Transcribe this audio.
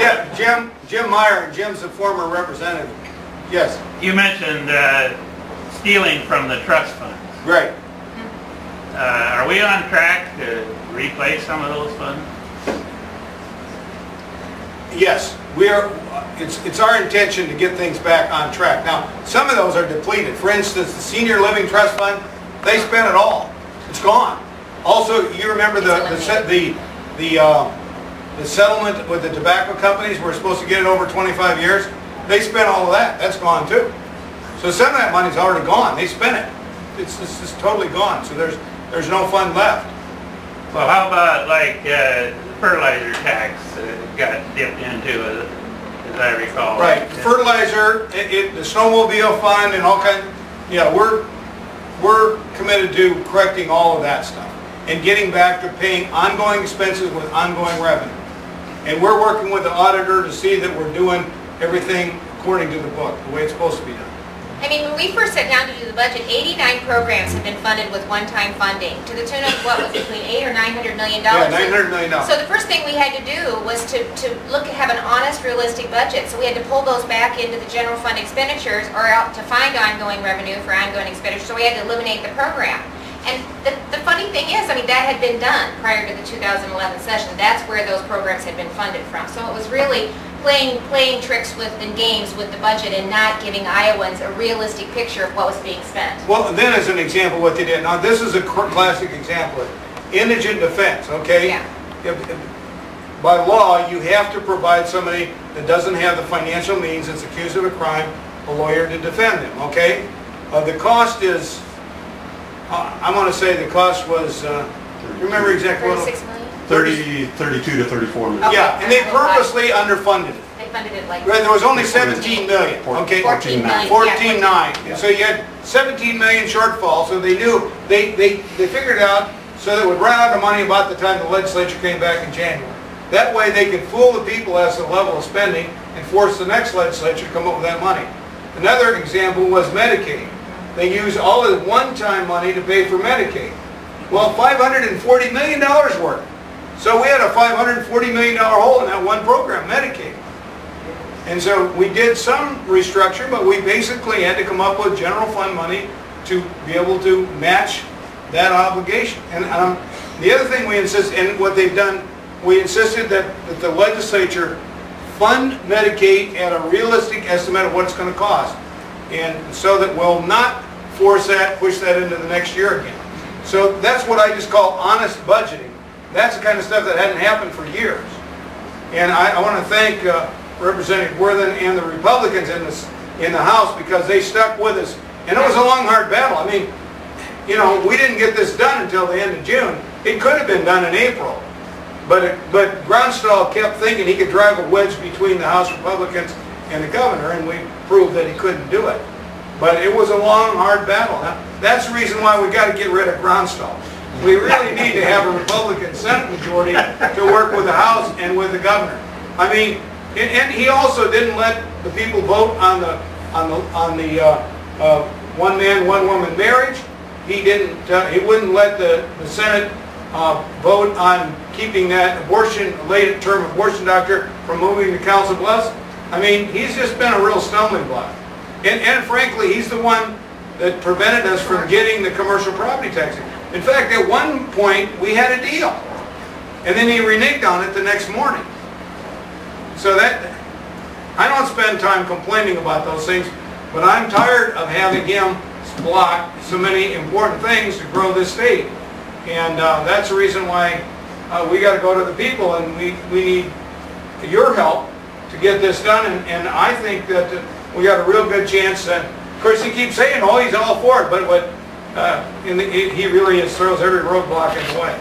Yeah, Jim Meyer, Jim's a former representative. Yes. You mentioned stealing from the trust funds. Right. Are we on track to replace some of those funds? Yes, we are. It's our intention to get things back on track. Now, some of those are depleted. For instance, the Senior Living Trust Fund, they spent it all. It's gone. Also, you remember the settlement with the tobacco companies? We're supposed to get it over 25 years. They spent all of that. That's gone too. So some of that money's already gone. They spent it. It's just totally gone. So there's no fund left. Well, how about like fertilizer tax got dipped into, as I recall. Right. Fertilizer, the snowmobile fund, and all kinds. Yeah, we're committed to correcting all of that stuff and getting back to paying ongoing expenses with ongoing revenue. And we're working with the auditor to see that we're doing everything according to the book, the way it's supposed to be done. I mean, when we first sat down to do the budget, 89 programs have been funded with one-time funding to the tune of what was between $800 or $900 million. Yeah, $900 million. So the first thing we had to do was to have an honest, realistic budget. So we had to pull those back into the general fund expenditures or out to find ongoing revenue for ongoing expenditures. So we had to eliminate the program. And the funny thing is, I mean, that had been done prior to the 2011 session. That's where those programs had been funded from. So it was really playing tricks with and games with the budget and not giving Iowans a realistic picture of what was being spent. Well, then as an example, what they did. Now, this is a classic example of indigent defense, okay? Yeah. By law, you have to provide somebody that doesn't have the financial means, that's accused of a crime, a lawyer to defend them, okay? The cost is, I want to say the cost was, you remember exactly what? 36 million? 32 to 34 million. Okay. Yeah, and they purposely underfunded it. They funded it like... Right, there was only 17 million, okay? 14 million. 14.9. Yeah. So you had 17 million shortfall, so they knew, they figured it out so that it would run out of money about the time the legislature came back in January. That way they could fool the people as to the level of spending and force the next legislature to come up with that money. Another example was Medicaid. They used all of the one-time money to pay for Medicaid. Well, $540 million worth. So we had a $540 million hole in that one program, Medicaid. And so we did some restructure, but we basically had to come up with general fund money to be able to match that obligation. And the other thing we insist, and what they've done, we insisted that the legislature fund Medicaid at a realistic estimate of what it's going to cost. And so that we'll not force that, push that into the next year again. So that's what I just call honest budgeting. That's the kind of stuff that hadn't happened for years. And I want to thank Representative Worthen and the Republicans in the House because they stuck with us. And it was a long, hard battle. I mean, you know, we didn't get this done until the end of June. It could have been done in April. But Grunstall kept thinking he could drive a wedge between the House Republicans and the governor, and we proved that he couldn't do it. But it was a long, hard battle. Now, that's the reason why we got to get rid of Grunstall. We really need to have a Republican Senate majority to work with the House and with the governor. I mean, and he also didn't let the people vote on the one man, one woman marriage. He didn't. He wouldn't let the Senate vote on keeping that late-term abortion doctor from moving to Council Bluffs. I mean, he's just been a real stumbling block. And frankly, he's the one that prevented us from getting the commercial property tax. In fact, at one point, we had a deal. And then he reneged on it the next morning. So that, I don't spend time complaining about those things, but I'm tired of having him block so many important things to grow this state. And that's the reason why we got to go to the people, and we need your help to get this done. And I think that we got a real good chance. And of course, he keeps saying, "Oh, he's all for it," but he really throws every roadblock in the way.